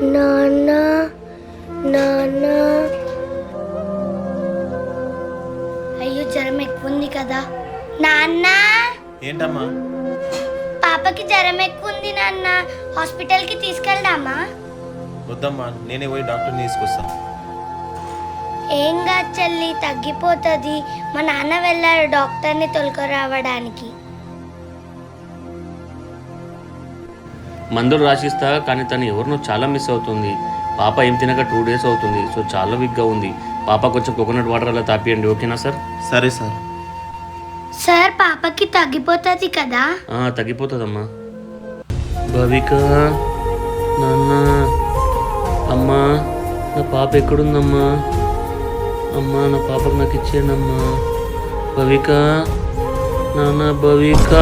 నాన్న నాన్న. అయ్యో జ్వరం ఎక్కువ ఉంది కదా నాన్న. ఏంటమ్మా? పాపకి జ్వరం ఎక్కువ ఉంది నాన్న, హాస్పిటల్కి తీసుకెళ్దామా? వద్దమ్మా, నేనే పోయి డాక్టర్ని తీసుకొస్తాను. ఏం కాదు చెల్లి, తగ్గిపోతుంది. మా నాన్న వెళ్ళారు డాక్టర్ని తోలుకురావడానికి. మందులు రాసిస్తా, కానీ తను ఎవరినో చాలా మిస్ అవుతుంది. పాప ఏం తినక 2 days అవుతుంది. సో చాలా వీక్గా ఉంది. పాప కొంచెం కోకోనట్ వాటర్ అలా తాపియండి, ఓకేనా సార్? సరే సార్. సార్ పాపకి తగ్గిపోతుంది కదా? తగ్గిపోతుందమ్మా. భవిక, నాన్న, అమ్మా నా పాప ఎక్కడుందమ్మా? అమ్మా నా పాపకు నాకు ఇచ్చేయండి అమ్మా. భవిక, నాన్న భవిక.